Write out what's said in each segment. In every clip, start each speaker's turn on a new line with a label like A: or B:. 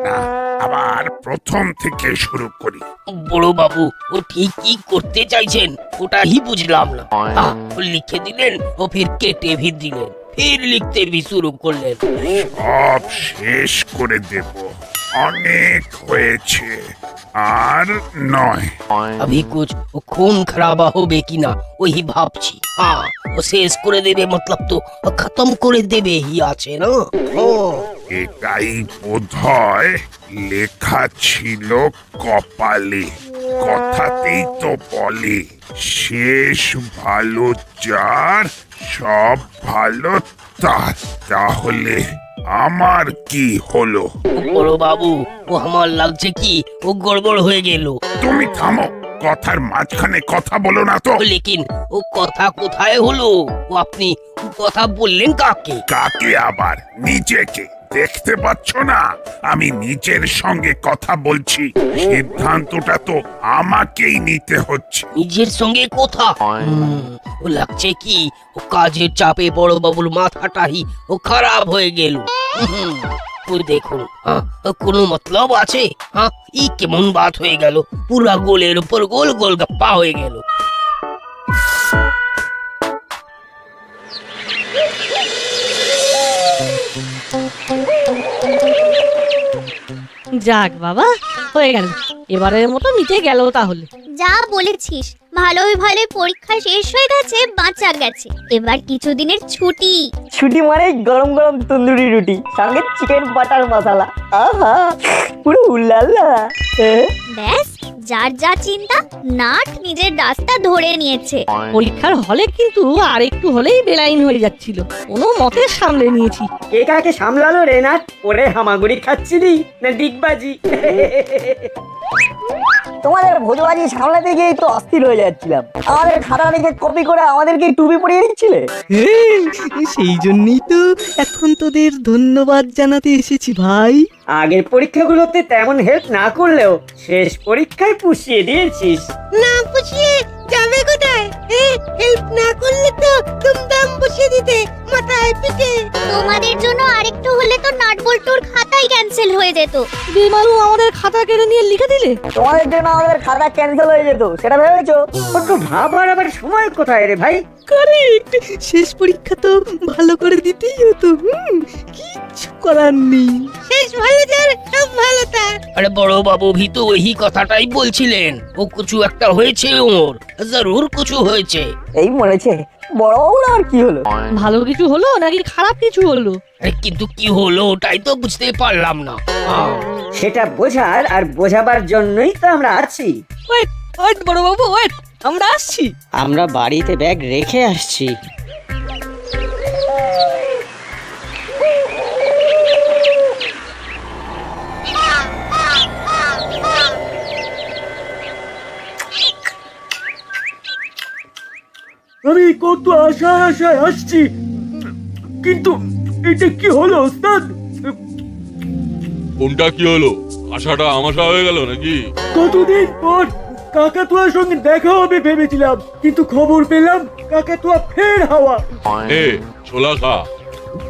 A: না, আবার প্রথম থেকে শুরু করি।
B: বড় বাবু, ও ঠিক কি করতে চাইছেন ওটাই বুঝলাম না। ও লিখে দিলেন, ও ফির কেটে भी দিলেন, ফির লিখতে भी শুরু করলেন।
A: সব শেষ করে দেব, অনেক হয়েছে, আর নয়।
B: अभी कुछ खून खराबा হবে কিনা ওই ভাবছি। ও শেষ করে দেবে মতলব তো খতম করে দেবে হি আছে না।
A: এটাই বোধহয় লেখা ছিল কপালে। কথাতেই তো বলে, শেষ ভালো যার সব ভালো তার। তাহলে আমার কি হলো?
B: বড় বাবু, ও আমার লাগছে কি ও গড়বড় হয়ে গেল।
A: তুমি থামো, কথার মাঝখানে কথা বলো না তো।
B: লেকিন ও কথা কোথায় হলো? ও আপনি কথা বললেন কাকে?
A: কাকে আবার? নিজেকে দেখতে পাচ্ছ না আমি নিজের সঙ্গে কথা বলছি? সিদ্ধান্তটা তো আমাকেই নিতে হচ্ছে।
B: নিজের সঙ্গে কথা? ও লাগছে কি ও কাজের চাপে বড় বাবুর মাথাটাই ও খারাপ হয়ে গেল। ওই দেখুন, কোনো মতলব আছে? ই কেমন বাত হয়ে গেল, পুরা গোলের উপর গোল গোল গপ্পা হয়ে গেল।
C: যাক বাবা, হয়ে গেল, এবারের মতো মিটে গেল তাহলে।
D: যা বলেছিস, ভালোই ভালোই পরীক্ষা শেষ হয়ে গেছে, বাঁচা গেছে। এবার কিছুদিনের ছুটি।
E: ছুটি মানে গরম গরম তন্দুরি রুটি সঙ্গে চিকেন বাটার মশলা, আহা পুরো উল্লাল্লা।
D: ব্যাস, যার যা চিন্তা, নাট নিজের রাস্তা ধরে নিয়েছে।
C: পরীক্ষার হলে কিন্তু আর একটু হলেই বেলাইন হয়ে যাচ্ছিল, কোনো মতে সামলে নিয়েছি।
E: কে কাকে সামলালো রে নাট? ওরে হামাগুড়ি খাচ্ছিলি না ডিগবাজি? তোমাদের ভোজবাজি সামলাতে গিয়েই তো অস্থির হয়ে যাচ্ছিলাম। আমাদের খাতা দেখে কপি করে আমাদেরকে টুপি পরিয়ে দিচ্ছিলে।
F: সেই জন্যই তো এখন তোদের ধন্যবাদ জানাতে এসেছি ভাই।
E: আগের পরীক্ষাগুলোতে তেমন হেল্প না করলেও শেষ পরীক্ষায় পুষিয়ে দিয়েছিস।
F: না পুষিয়ে যাবে কোথায়? হেল্প না করলে তো দুমদাম বসিয়ে দিতে মাথায় পিঠে।
D: তোমাদের জন্য আরেকটু হলে তো নাট বল্টুর খাতাই ক্যান্সেল হয়ে যেত।
C: বেমালু আমাদের খাতা কেড়ে নিয়ে লিখে দিলে।
E: তোমাদের জন্য আমাদের খাতা ক্যান্সেল হয়ে যেত, সেটা ভেবেছো? একটু ভাবার আবার সময় কোথায় রে ভাই?
F: কারেক্ট, শেষ পরীক্ষা তো ভালো করে দিতেই হতো। কিচ্ছু করার নেই, শেষ ভালো যার সব ভালো তার।
B: আরে বড় বাবু ভি তো ওই কথাটাই বলছিলেন। ও কিছু একটা হয়েছে, ওর জরুর কিছু হয়েছে।
E: এই মরেছে বড় আর কি হলো?
C: ভালো কিছু হলো নাকি খারাপ কিছু হলো?
B: আরে কিন্তু কি হলো ওটাই তো বুঝতে পারলাম না।
E: সেটা বোঝার আর বোঝাবার জন্যই তো আমরা আছি।
F: ওয়েট ওয়েট বড় বাবু ওয়েট, আমরা আসছি।
E: আমরা বাড়িতে ব্যাগ রেখে আসছি।
G: আমি কত আশায় আসছি, কিন্তু এটা কি হলো ওস্তাদ?
H: কোনটা কি হলো? আশাটা আমাশা হয়ে গেল নাকি?
G: কতদিন পর কাকাতুয়ার সঙ্গে দেখা হবে ভেবেছিলাম, কিন্তু খবর পেলাম কাকাতুয়া ফের হাওয়া।
H: এ ছোলা খা।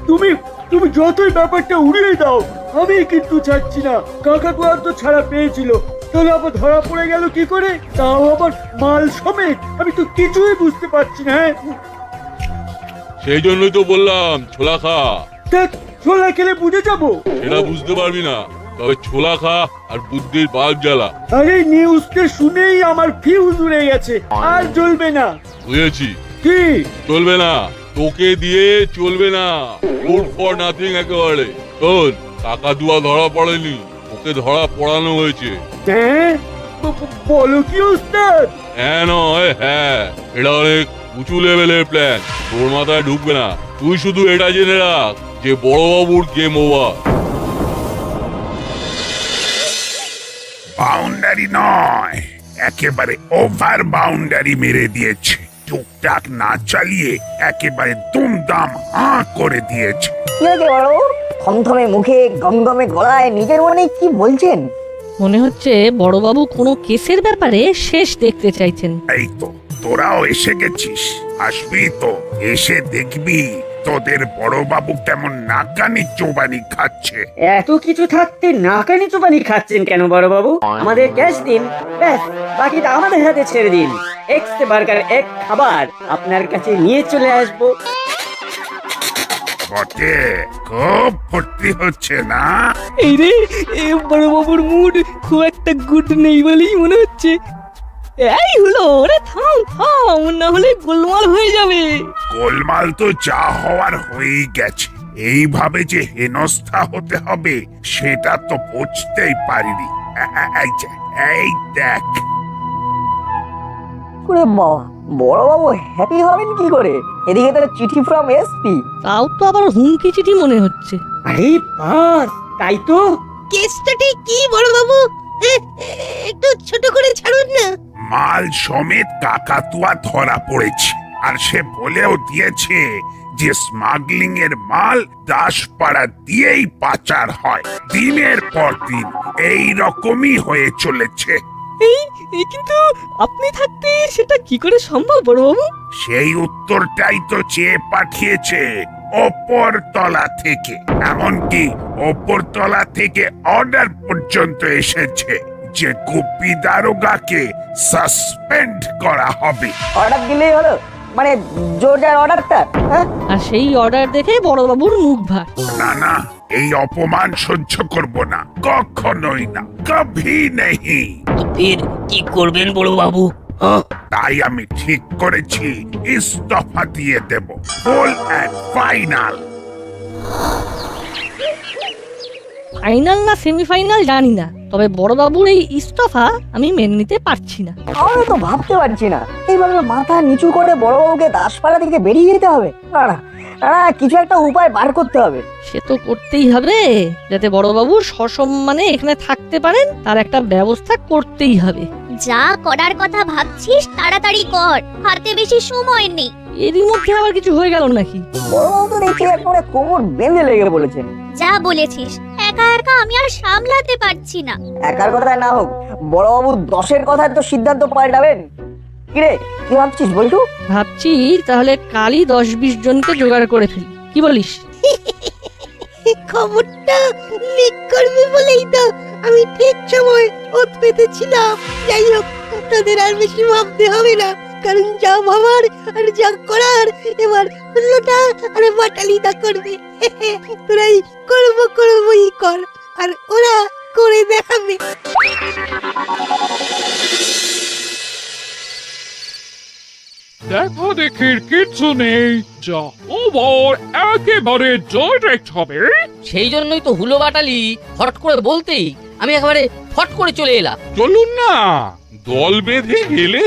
G: তুমি তুমি যতই ব্যাপারটা উড়িয়ে দাও, আমি কিন্তু ছাড়ছি না। কাকাতুয়ার তো ছাড়া পেয়েছিল, তাহলে আবার ধরা পড়ে গেল কি করে? তাও আবার মাল সমেত। আমি তো কিছুই বুঝতে পারছি না।
H: সেই জন্যই তো বললাম ছোলা খা।
G: দেখ, ছোলা খেলে বুঝে যাবো।
H: সেটা বুঝতে পারবি না, তবে ছোলা খা আর বুদ্ধির বাল্ব জ্বালা।
G: আরে নিউজটা শুনেই আমার ফিউজ উড়ে গেছে, আর জ্বলবে না।
H: বুঝেছি,
G: কি
H: চলবে না, তোকে দিয়ে চলবে না। গুড ফর নাথিং একেবারে। শোন, কাকাতুয়া ধরা পড়েনি, ওকে ধরা পড়ানো হয়েছে।
G: হ্যাঁ? বলো কি ওস্তাদ?
H: হ্যাঁ নয় হ্যাঁ, এটা অনেক উঁচু লেভেলের প্ল্যান, তোর মাথায় ঢুকবে না। তুই শুধু এটা জেনে রাখ যে বড়বাবুর গেম ওভার।
A: বাউন্ডারি নয়, একেবারে ওভার বাউন্ডারি মেরে দিয়েছে। টুকটাক না চালিয়ে একেবারে দুমদাম হাঁ করে দিয়েছে।
E: কি হয়েছে বড়? থমথমে মুখে গমগমে গলায় নিজের মনে কি বলছেন?
C: মনে হচ্ছে বড়বাবু কোনো কেসের ব্যাপারে শেষ দেখতে চাইছেন।
A: এই তো তোরাও এসে গেছিস, আসবি তো, এসে দেখবি তোদের বড়বাবু কেমন নাকানি চোবানি খাচ্ছে।
E: এত কিছু থাকতে নাকানি চোবানি খাচ্ছেন কেন বড় বাবু? আমাদের ক্যাশ দিন, ব্যাস বাকিটা আমাদের হাতে ছেড়ে দিন। এক্সট্রা বার্গার এক খাবার আপনার কাছে নিয়ে চলে আসবো।
A: বটে, খুব ফুর্তি হচ্ছে না?
F: এই রে, এ বড় বাবুর মুড খুব একটা গুড নেই বলেই মনে হচ্ছে। এই হলো, ওরে থাম থাম, না হলে গোলমাল হয়ে যাবে।
A: গোলমাল তো যা হওয়ার হয়েই গেছে। এইভাবে যে হেনস্থা হতে হবে সেটা তো বুঝতেই পারিনি। এই যে, এই দেখ।
E: ওরে বাবা, বড় বাবু হ্যাপি হবেন কি করে? এদিকে তার চিঠি ফ্রম এসপি।
C: তাও তো আবার হুমকি চিঠি মনে হচ্ছে।
E: আরে বাস, তাই তো।
F: কেসটা ঠিক কি বড় বাবু? একটু ছোট করে ছাড়ুন না।
A: মাল সমেত কাকাতুয়া ধরা পড়েছে, আর সে বলেও দিয়েছে যে স্মাগলিং এর মাল দাসপাড়া দিয়েই পাচার হয়। দিনের পর দিন এই রকমই হয়ে চলেছে।
F: কিন্তু আপনি থাকতে সেটা কি করে সম্ভব বড় বাবু?
A: সেই উত্তরটাই তো চেয়ে পাঠিয়েছে ওপর তলা থেকে। এমনকি ওপর তলা থেকে অর্ডার পর্যন্ত এসেছে যে গুপি দারোগাকে সাসপেন্ড করা হবে।
E: অর্ডার দিলেই হলো, মানে জোর যার অর্ডারটা। হ্যাঁ,
C: আর সেই অর্ডার দেখে বড়বাবুর মুখ ভার।
A: না না, এই অপমান সহ্য করব না, কখনোই না, কভি নেই।
B: তো ফের কি করবেন বড় বাবু?
A: তাই আমি ঠিক করেছি ইস্তফা দিয়ে দেব, ফুল এন্ড ফাইনাল।
C: ফাইনাল না সেমিফাইনাল জানি না, তবে বড়বাবুর এই ইস্তফা আমি মেনে নিতে পারছি না।
E: আমরা তো ভাবতে পারছি না এইভাবে মাথা নিচু করে বড়বাবুকে দাসপাড়া থেকে বেরিয়ে যেতে হবে। না না না, কিছু একটা উপায় বার করতে হবে।
C: সে তো করতেই হবে, যাতে বড়বাবু সসম্মানে এখানে থাকতে পারেন তার একটা ব্যবস্থা করতেই হবে।
D: যা করার কথা ভাবছিস তাড়াতাড়ি কর, হাতে বেশি সময় নেই।
C: এরই মধ্যে আবার কিছু হয়ে গেল নাকি?
E: বড়বাবু তো দেখছি একবারে কোমর বেঁধে লেগে বলেছেন।
D: যা বলেছিস, একা একা আমি আর সামলাতে পারছি না।
E: একার কথায় না হোক, বড়বাবু 10-এর কথায় তো সিদ্ধান্ত পাল্টাবেন। কিরে, কি ভাবছিস বলটু?
C: ভাবছি তাহলে কালই 10-20 জনকে জোগাড় করে ফেলি, কি বলিস?
F: খবরটা লিক করবে বলেই তো আমি ঠিক সময় ওত পেতেছিলাম। যাই হোক, তাদের আর বেশি ভাবতে হবে না, কারণ যা ভাবার আর যা করার এবার হুল্লোটা আর বাটালিদা করবে। তোরাই করবই কর, আর ওরা করে দেখাবে।
I: দেখা দেখির কিচ্ছু নেই, যা ওভার একেবারে ডাইরেক্ট হবে।
B: সেই জন্যই তো হুলো বাটালি হট করে বলতেই আমি একেবারে ফট করে চলে এলাম।
I: চলুন না, দল বেঁধে গেলে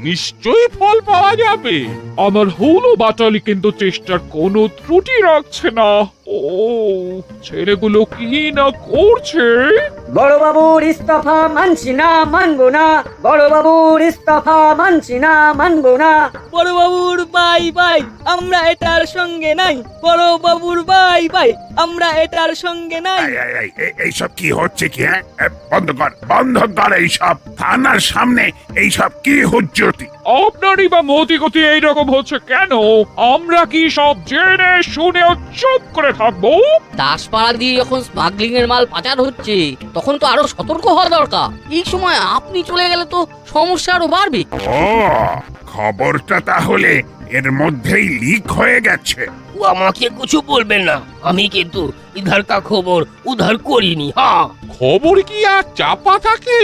I: নিশ্চয়ই ফল পাওয়া যাবে। আমার হলো বাটালি কিন্তু চেষ্টার কোনো ত্রুটি রাখছে না। ও, ছেলেগুলো কি না করছে।
E: বড়বাবুর ইস্তফা মানছি না, মানবো না। বড়বাবুর ইস্তফা মানছি না, মানবো না।
F: বড় বাবুর বাই বাই, আমরা এটার সঙ্গে নাই। বড় বাবুর বাই বাই, আমরা এটার সঙ্গে নাই।
A: এইসব কি হচ্ছে কি? হ্যাঁ, বন্ধ কর এইসব। থানার সামনে এইসব কি হুজ্জতি?
I: আপনারই বা মতিগতি এইরকম হচ্ছে কেন? আমরা কি সব জেনে শুনেও চুপ করে থাকবো?
B: দাসপাড়া দিয়ে যখন স্মাগলিং এর মাল পাচার হচ্ছে তখন তো আরো সতর্ক হওয়া দরকার। এই সময় আপনি চলে গেলে তো সমস্যা আরো বাড়বে।
A: ও, খবরটা তাহলে এর মধ্যেই লিক হয়ে গেছে।
B: ও আমাকে কিছু বলবেন না, আমি কিন্তু ইধার কা খবর উধার করিনি। হ্যাঁ,
I: খবর কি আর চাপা থাকে?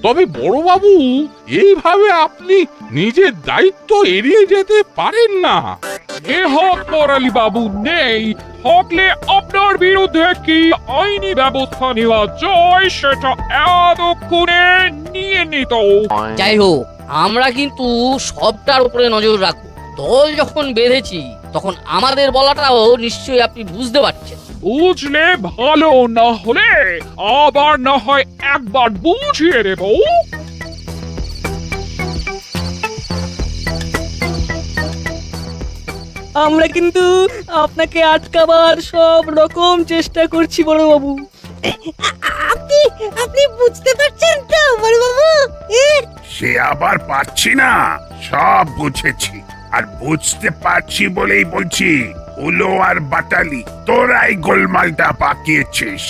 I: তবে বড়বাবু, এইভাবে আপনি নিজের দায়িত্ব এড়িয়ে যেতে পারেন না। এ হক পরালি বাবু নেই, থাকলে আপনার বিরুদ্ধে কি আইনি ব্যবস্থা নেওয়া যায় সেটা এতক্ষণে নিয়ে নিত।
B: যাই হোক, আমরা কিন্তু সবটার উপরে নজর রাখবো। দল যখন বেঁধেছি তখন আমাদের বলাটাও নিশ্চয়ই আপনি বুঝতে পারছেন।
I: বুঝলে ভালো, না হলে আবার না হয় একবার বুঝিয়ে দেব।
F: আমরা কিন্তু আপনাকে আটকাবার সব রকম চেষ্টা করছি বড় বাবু। আপনি বুঝতে পারছেন তো বড় বাবু?
A: সে আবার পারছি না, সব বুঝেছি, আর বুঝতে পারছি বলেই বলছি উলো আর বাটালি তোরাই গোলমালটা পাকিয়েছিস।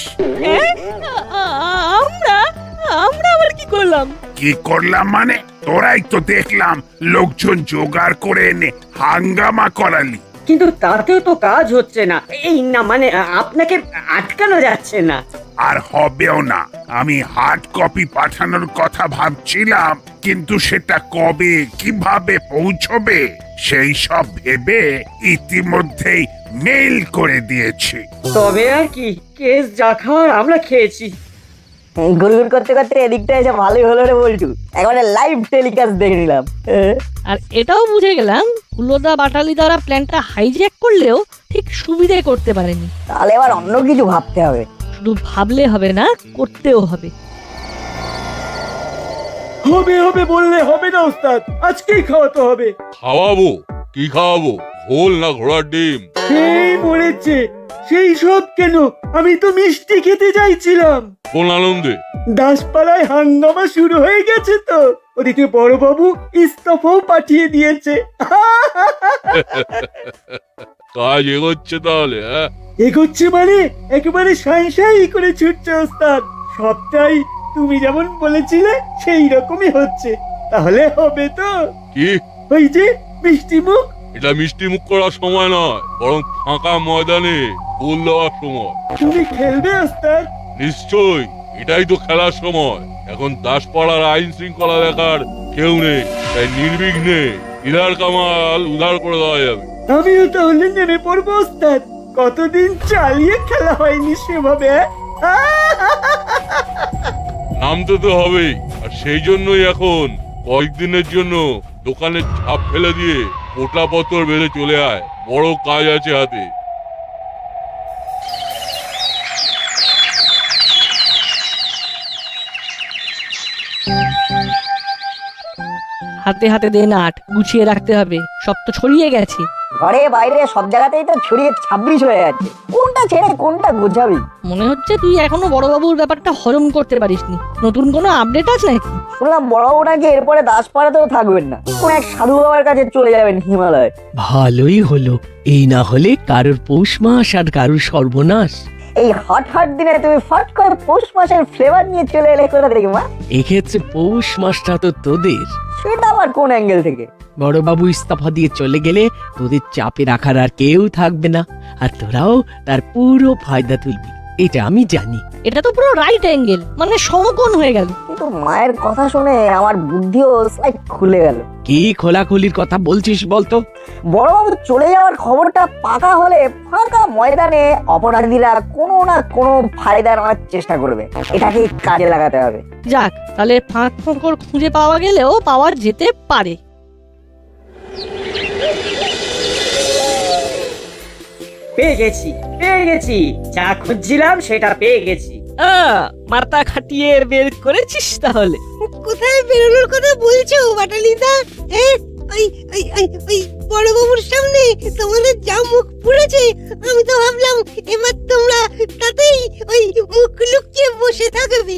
C: আমরা আমরা আবার কি করলাম?
A: কি করলাম মানে? তোরাই তো দেখলাম লোকজন জোগাড় করে এনে হাঙ্গামা করালি।
E: কিন্তু তাতেও তো কাজ হচ্ছে না। এই না মানে আপনাকে আটকানো যাচ্ছে না।
A: আর হবেও না। আমি হার্ড কপি পাঠানোর কথা ভাবছিলাম, কিন্তু সেটা কবে কিভাবে পৌঁছবে সেই সব ভেবে ইতিমধ্যেই মেইল করে দিয়েছি।
E: তবে আর কি, কেস যা খাওয়ার আমরা খেয়েছি।
F: গুড়গুড় করতে করতে এদিকটা এসে ভালোই হলো রে বল্টু, একবারে লাইভ টেলিকাস্ট দেখে নিলাম।
C: আর এটাও বুঝে গেলাম হুলোদা বাটালি দ্বারা প্ল্যানটা হাইজ্যাক করলেও ঠিক সুবিধে করতে পারেনি।
F: তাহলে এবার অন্য কিছু ভাবতে হবে।
C: শুধু ভাবলে হবে না, করতেও হবে।
G: হবে হবে বললে হবে না ওস্তাদ, আজকেই খাওয়াতে হবে।
H: খাওয়াবো? কি খাওয়াবো? ঘোল না ঘোড়ার ডিম?
G: সেই মরেছে, সেই সব কেন, আমি তো মিষ্টি খেতে চাইছিলাম।
H: কোন আনন্দে?
G: দাসপাড়ায় হাঙ্গামা শুরু হয়ে গেছে তো, ওদিকে বড়বাবু ইস্তফাও পাঠিয়ে দিয়েছে।
H: কাজ এগোচ্ছে তাহলে? হ্যাঁ,
G: এগোচ্ছে মানে একেবারে সাই সাই করে ছুটছে ওস্তাদ। সবটাই তুমি যেমন বলেছিলে সেই রকমই হচ্ছে। তাহলে হবে তো?
H: কি?
G: ওই যে মিষ্টি মুখ।
H: এটা মিষ্টি মুখ করার সময় নয়, বরং ফাঁকা ময়দানে গোল দেওয়ার সময়।
G: তুমি খেলবে ওস্তাদ?
H: নিশ্চয়ই, এটাই তো খেলার সময়। এখন দাসপাড়ার আইন শৃঙ্খলা দেখার কেউ নেই, তাই নির্বিঘ্নে ইধার কামাল উধার করে দেওয়া যাবে।
G: আমিও তাহলে নেমে পড়বো ওস্তাদ। কতদিন চালিয়ে খেলা হয়নি সেভাবে।
H: নামতে তো হবেই, আর সেই জন্যই এখন কয়েকদিনের জন্য দোকানের ছাপ ফেলে দিয়ে পোটা পত্তর বেঁধে চলে আয়, বড় কাজ আছে হাতে।
C: হাতে হাতে দে নাট, গুছিয়ে রাখতে হবে, সব তো ছড়িয়ে গেছে।
F: ঘরে বাইরে সব জায়গাতেই তো ছড়িয়ে 26 হয়ে যাচ্ছে, কোনটা ছেড়ে কোনটা গোছাবি?
C: মনে হচ্ছে তুই এখনো বড়বাবুর ব্যাপারটা হজম করতে পারিসনি। নতুন কোনো আপডেট আছে নাকি?
F: শুনলাম বড়বাবু নাকি এরপরে দাসপাড়াতেও থাকবেন না, কোন এক সাধু বাবার কাছে চলে যাবেন হিমালয়।
J: ভালোই হলো, এই না হলে কারোর পৌষ মাস আর কারোর সর্বনাশ।
F: এই হট দিনে তুমি ফট করে পৌষ মাসের ফ্লেভার নিয়ে চলে এলে কোথা থেকে মা?
J: এক্ষেত্রে পৌষ মাসটা তো তোদের।
F: সেটা আবার কোন অ্যাঙ্গেল থেকে?
J: বড়বাবু ইস্তফা দিয়ে চলে গেলে তোদের চাপে রাখার আর কেউ থাকবে না, আর তোরাও তার পুরো ফায়দা তুলবি, এটা আমি জানি।
C: এটা তো পুরো রাইট অ্যাঙ্গেল, মানে সমকোণ হয়ে গেল।
F: কিন্তু মায়ের কথা শুনে আমার বুদ্ধিও স্লাইড খুলে গেল।
J: কি খোলাখুলির কথা বলছিস বলতো?
F: বড়বাবু চলে যাওয়ার খবরটা পাকা হলে ফাঁকা ময়দানে অপরাধীরা কোনো না কোনো ফায়দা নেওয়ার চেষ্টা করবে, এটাকে কাজে লাগাতে হবে।
C: যাক, তাহলে ফাঁক ফোঁকর খুঁজে পাওয়া গেলেও পাওয়া যেতে পারে।
E: পেয়ে গেছি, যা খুঁজছিলাম সেটা পেয়ে গেছি।
C: মাথা খাটিয়ে বের করেছিস তাহলে?
F: কোথায় বেরোনোর কথা বলছো বাটালিদা? ওই বড়বাবুর সামনে তোমাদের যা মুখ পুড়েছে, আমি তো ভাবলাম এবার তোমরা তাতেই ওই মুখ লুকিয়ে বসে থাকবে।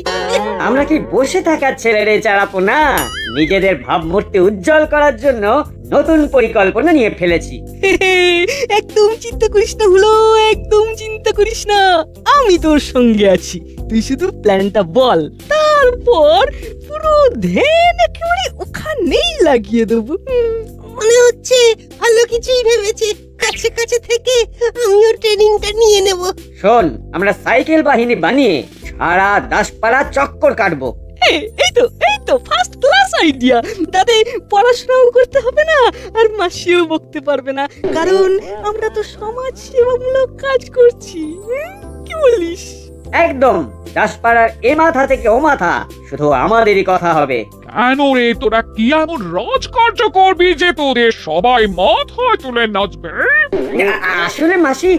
E: আমরা কি বসে থাকার ছেলে রে চারাপোনা? নিজেদের ভাবমূর্তি উজ্জ্বল করার জন্য নতুন পরিকল্পনা নিয়ে ফেলেছি।
B: একদম চিন্তা করিস না হলো, একদম চিন্তা করিস না, আমি তোর সঙ্গে আছি। তুই শুধু প্ল্যানটা বল, তারপর পুরো ধ্যান একেবারে ওখানেই লাগিয়ে দেবো।
F: মনে হচ্ছে ভালো কিছুই ভেবেছে, কাছে কাছে থেকে আমিও ট্রেনিংটা নিয়ে নেব।
E: শোন, আমরা সাইকেল বাহিনী বানিয়ে সারা দাসপাড়া চক্কর কাটবো।
B: এই তো ফার্স্ট ক্লাস আইডিয়া। তাতে পড়াশোনাও করতে হবে না, আর মাসিও বকতে পারবে না, কারণ আমরা তো সমাজ সেবামূলক কাজ করছি। কি বলিস?
E: একদম, দাসপাড়ার এ মাথা থেকে ও মাথা শুধু আমাদেরই কথা হবে।
I: কেন রে, তোরা কি এমন রাজকার্য করবি যে তোদের সবাই মাথায় তুলে নাচবে?
E: আসলে মাসি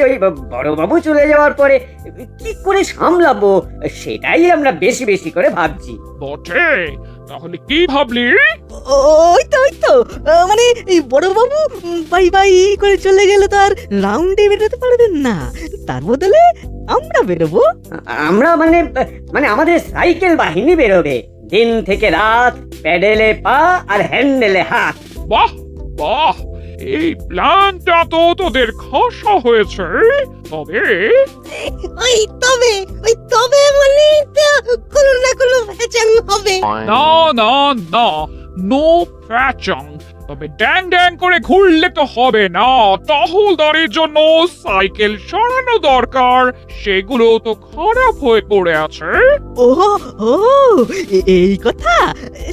E: ওই বড়বাবু চলে যাওয়ার পরে কি করে সামলাবো সেটাই আমরা বেশি বেশি করে ভাবছি।
I: বটে, তাহলে কি ভাবলি?
B: ওই তো মানে এই বড় বাবু বাই বাই করে চলে গেলে তো আর রাউন্ডে বেরোতে পারবেন না, তার বদলে আমরা বেরোবো।
E: আমরা মানে আমাদের সাইকেল বাহিনী বেরোবে, দিন থেকে রাত, প্যাডেলে পা আর হ্যান্ডেলে হাত।
I: বাহ বাহ, এই প্ল্যানটা তো তোদের খাসা হয়েছে, তবে
F: ওই তবে মানে কোনো না কোনো ভেজাল হবে।
I: না না না, নো প্যাচং। তবে ড্যাং ড্যাং করে ঘুরলে তো হবে না, টহলদারির জন্য সাইকেল সরানো দরকার, সেগুলো তো খারাপ হয়ে পড়ে আছে।
F: ও ও এই কথা,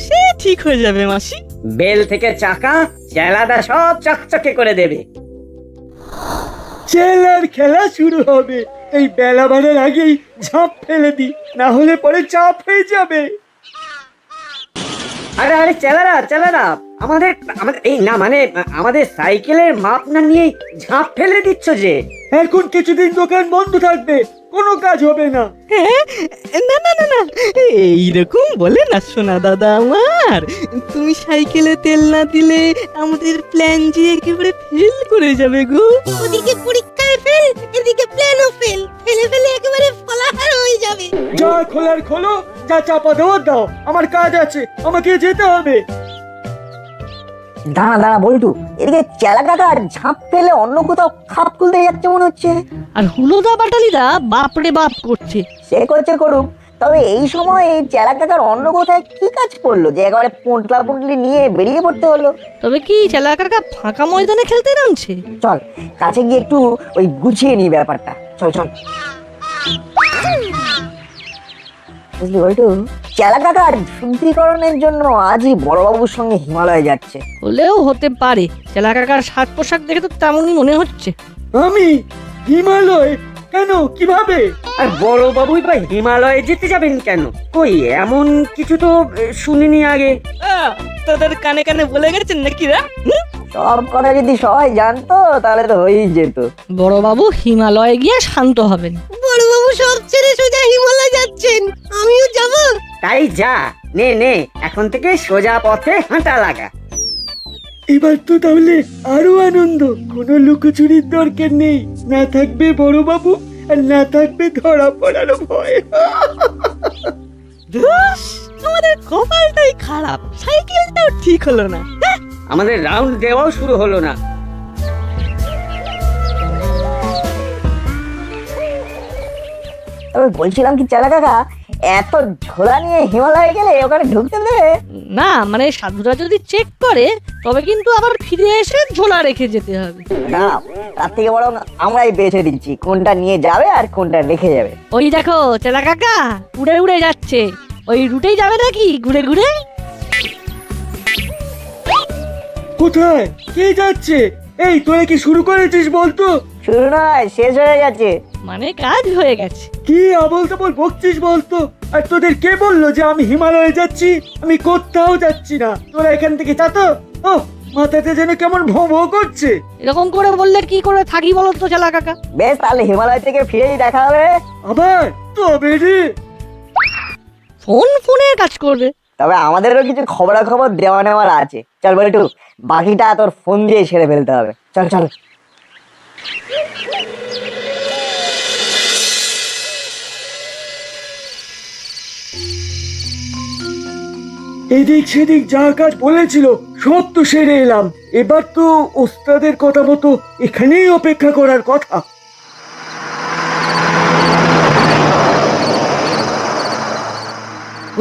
F: সে ঠিক হয়ে যাবে মাসি।
E: বেল থেকে চাকা চেলাদা সব চকচকে করে দেবে।
G: চেলার খেলা শুরু হবে। এই বেলা বাড়ার আগেই ঝাঁপ ফেলে দি, না হলে পরে চাপ হয়ে যাবে।
E: আরে আরে চেলারা আমাদের আমাদের এই না মানে আমাদের সাইকেলের মাপ না নিয়ে ঝাঁপ ফেলে দিচ্ছ যে।
G: এখন কিছুদিন দোকান বন্ধ থাকবে, কোনো কাজ হবে না।
F: না না না না, এইরকম বলে না সোনা দাদা আমার। তুমি সাইকেলে তেল না দিলে আমাদের প্ল্যান যে একেবারে ফেল করে যাবে গো। ওদিকে পরীক্ষায় ফেল, এদিকে প্ল্যানও ফেল, ফেলে ফেলে একেবারে ফলাহার হয়ে যাবে।
G: যা খোলার খোলো, যা চাপা দেওয়ার দাও, আমার কাজ আছে, আমাকে যেতে হবে।
K: দাঁড়া বল্টু, এদিকে চেলা কাকার ঝাঁপ ফেলে অন্য কোথাও খাপ খুলতে যাচ্ছে মনে হচ্ছে।
C: আর হুলোদা বাটালিরা বাপরে বাপ করছে।
K: সে করছে করুক, তবে এই সময় চেলা কাকার অন্য কোথায় কি কাজ করলো যে একেবারে পোঁটলা পুঁটলি নিয়ে বেরিয়ে পড়তে হলো?
C: তবে কি চেলা কাকা ফাঁকা ময়দানে খেলতে নামছে?
K: চল কাছে গিয়ে একটু ওই গুছিয়ে নি ব্যাপারটা, চল চল। বুঝলি বল্টু, চেলা কাকার শুদ্ধিকরণের জন্য আজই বড়বাবুর সঙ্গে হিমালয়ে যাচ্ছে।
C: হলেও হতে পারে, চেলা কাকার সাজ পোশাক দেখে তো তেমনই মনে হচ্ছে।
G: আমি হিমালয়? কেন, কিভাবে?
E: আর বড় বাবুই বা হিমালয়ে যেতে যাবেন কেন? কই এমন কিছু তো শুনিনি আগে।
F: তোদের কানে কানে বলে গেছেন নাকি রা?
K: সব কথা যদি সবাই জানতো তাহলে তো হয়েই যেত।
C: বড়বাবু হিমালয়ে গিয়ে শান্ত হবেন।
F: বড়বাবু সব ছেড়ে সোজা হিমালয় যাচ্ছেন, আমিও যাব।
E: তাই যা, নে এখন থেকে সোজা পথে হাঁটা লাগা।
G: এবার তো তাহলে আরো আনন্দ, কোনো লুকোচুরির দরকার নেই। না থাকবে বড় বাবু, আর না থাকবে ধরা পড়ার ভয়।
F: তোমাদের কপালটাই খারাপ, সাইকেলটাও ঠিক হলো না।
E: আমাদের রাউন্ড দেওয়াও শুরু হলো না।
K: তবে বলছিলাম কি চেলা কাকা, এত ঝোলা নিয়ে হিমালয়ে গেলে ওখানে ঢুকতে দেবে?
C: না মানে সাধুরা যদি চেক করে তবে কিন্তু আবার ফিরে এসে ঝোলা রেখে যেতে হবে।
K: না, তার থেকে বরং আমরাই বেছে দিচ্ছি কোনটা নিয়ে যাবে আর কোনটা রেখে যাবে।
C: ওই দেখো চেলা কাকা উড়ে উড়ে যাচ্ছে, ওই রুটেই যাবে নাকি ঘুরে ঘুরে?
G: কোথায় কে যাচ্ছে? এই তোরা কি শুরু করেছিস বলতো?
K: শুরু নয়, শেষ হয়ে গেছে।
C: মানে কাজ হয়ে গেছে।
G: কি আবল তাবল বকছিস বলতো? আর তোদের কে বললো যে আমি হিমালয়ে যাচ্ছি? আমি কোথাও যাচ্ছি না, তোরা এখান থেকে যা তো। ও মাথাতে যেন কেমন ভো ভো করছে।
C: এরকম করে বললে কি করে থাকি বলো তো চেলা কাকা?
K: বেশ, তাহলে হিমালয় থেকে ফিরেই দেখা হবে।
G: আবার তবে রে,
C: ফোনের কাজ করবে।
K: তবে আমাদেরও কিছু খবরাখবর দেওয়া নেওয়ার আছে। চল বলে একটু বাকিটা তোর ফোন দিয়ে সেরে ফেলতে হবে। চল চল।
G: এদিক সেদিক যা কাজ বলেছিল সব তো সেরে এলাম। এবার তো ওস্তাদের কথা মতো এখানেই অপেক্ষা করার কথা।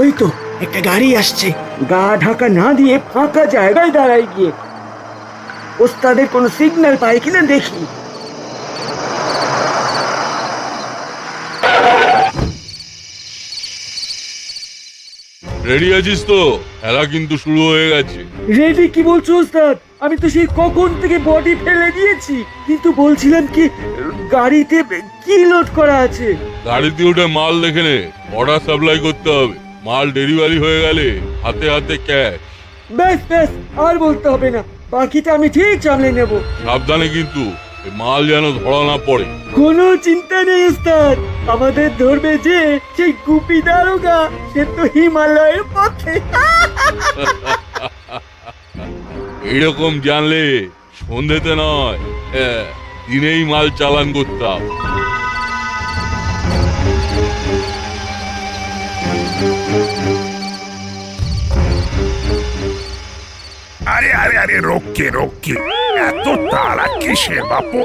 G: ওই তো একটা গাড়ি আসছে, গা ঢাকা না দিয়ে ফাঁকা জায়গায় দাঁড়াই গিয়ে ওস্তাদের কোনো সিগন্যাল পাই কিনা দেখি।
H: রেডি আছিস তো? খেলা কিন্তু শুরু হয়ে গেছে।
G: রেডি কি বলছো ওস্তাদ? আমি তো সেই কখন থেকে বডি ফেলে দিয়েছি, কিন্তু বলছিলাম কি গাড়িতে কি লোড করা আছে?
H: গাড়িতে উঠে মাল দেখে নে, অর্ডার সাপ্লাই করতে হবে। মাল ডেলিভারি হয়ে গেলে হাতে হাতে ক্যাশ।
G: ব্যাস ব্যাস, আর বলতে হবে না, বাকিটা আমি ঠিক সামলে নেব।
H: সাবধানে কিন্তু, এই মাল যেন ধরা না পড়ে।
G: কোনো চিন্তা নেই ওস্তাদ, আমাদের ধরবে যে সেই গুপি দারোগা, সে তো হিমালয়ের পথে।
H: এইরকম জানলে সন্ধ্যেতে নয়, দিনেই মাল চালান করতাম।
A: আরে আরে আরে রক্ষে রক্ষে, এত তাড়া কিসে বাপু?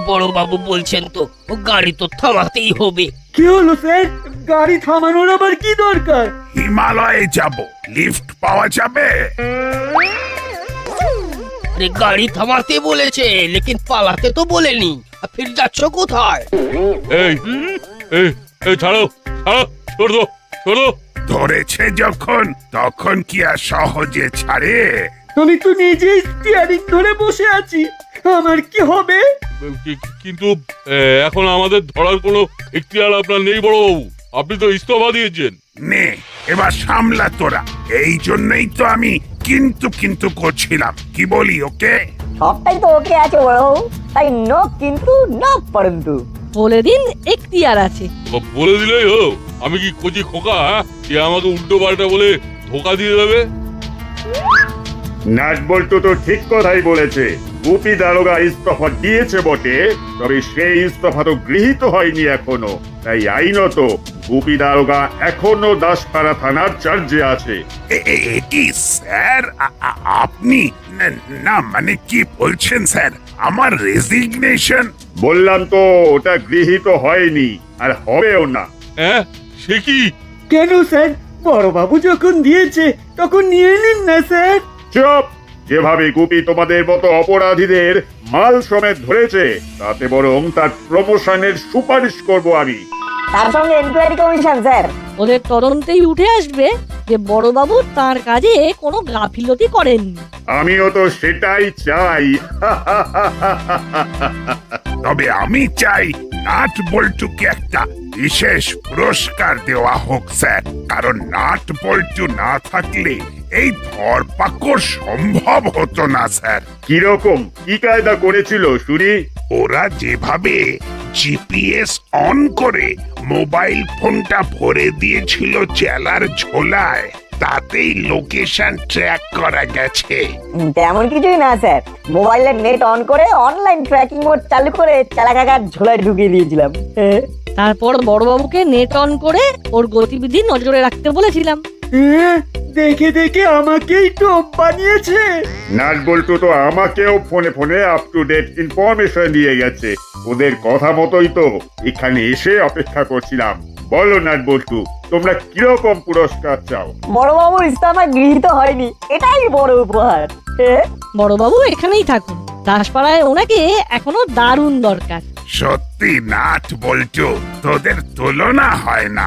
B: বড় বাবু বলছেন তো ও গাড়ি তো থামাতেই হবে।
G: কি হলো স্যার? গাড়ি থামানোর আবার কি দরকার?
A: হিমালয়ে যাব, লিফট পাওয়া যাবে?
B: আরে গাড়ি থামাতে বলেছে, লেকিন পালাতে তো বলেনি। আর ফির যাচ্ছ কোথায়?
H: এই এই এই ছাড়ো ছাড়ো, ছোড়ো ছোড়ো।
A: ধরেছে যখন তখন কি আর সহজে ছাড়ে?
G: আমি তো নিজেই স্টিয়ারিং ধরে বসে আছি, আমার কি হবে?
H: কিন্তু এখন আমাদের ধরার কোনো এখতিয়ার আপনার নেই বড়বাবু, আপনি তো ইস্তফা দিয়েছেন।
A: নে এবার সামলা তোরা। এই জন্যই তো আমি কিন্তু করছিলাম। কি বলি ওকে?
K: সবটাই তো ওকে আছে বড়বাবু, তাই নো কিন্তু নো পরন্তু।
C: বলে দিন এখতিয়ার আছে।
H: বলে দিলেই হলো। আমি কি কচি খোকা, হ্যাঁ, যে আমাকে উল্টো পাল্টা বলে ধোকা দিয়ে দেবে?
A: নাটবল্টু তো ঠিক কথাই বলেছে। গুপি দারোগা ইস্তফা দিয়েছে বটে, তবে সেই ইস্তফা তো গৃহীত হয়নি এখনো। তাই আইনত গুপি দারোগা এখনো দাসপাড়া থানার চার্জে আছে। কি স্যার আপনি? না মানে কি বলছেন স্যার? আমার রেজিগনেশন? বললাম তো ওটা গৃহীত হয়নি, আর হবেও না।
H: হ্যাঁ, সে কি?
G: কেন স্যার? বড়বাবু যখন দিয়েছে তখন নিয়ে নিন না স্যার।
A: চুপ! যেভাবে গুপি তোমাদের মতো অপরাধীদের মাল সমেত ধরেছে, তাতে বরং তার প্রমোশনের সুপারিশ করব আমি।
K: তার সঙ্গে এনকোয়ারি কমিশন স্যার।
C: ওদের তদন্তেই উঠে আসবে যে বড়বাবু তার কাজে কোনো গাফিলতি করেননি।
A: আমিও তো সেটাই চাই। তবে আমি চাই নাট বল্টুকে একটা বিশেষ পুরস্কার দেওয়া হোক স্যার, কারণ নাট বল্টু না থাকলে এই ধরপাকড় সম্ভব হতো না স্যার। কিরকম কি কায়দা করেছিল শুনি? ওরা যেভাবে জিপিএস অন করে মোবাইল ফোনটা ভরে দিয়েছিল চেলার ঝোলায়, তাতেই লোকেশন ট্র্যাক করা গেছে।
K: তেমন কিছুই না স্যার, মোবাইলের নেট অন করে অনলাইন ট্র্যাকিং মোড চালু করে চালা কাকার ঝোলায় ঢুকিয়ে দিয়েছিলাম।
C: তারপর বড়বাবুকে নেট অন করে ওর গতিবিধি নজরে রাখতে বলেছিলাম।
G: দেখে দেখে আমাকেই তো বানিয়েছে।
A: নাট বল্টু তো আমাকেও ফোনে ফোনে আপ টু ডেট ইনফরমেশন দিয়ে গেছে। ওদের কথা মতোই তো এখানে এসে অপেক্ষা করছিলাম। বলো নাট বল্টু, তোমরা কিরকম পুরস্কার চাও?
K: বড়বাবুর ইস্তফা গৃহীত হয়নি, এটাই বড় উপহার।
C: বড়বাবু এখানেই থাকুন, দাসপাড়ায় ওনাকে এখনো দারুণ দরকার।
A: সত্যি নাট বল্টু, তোদের তুলনা হয় না।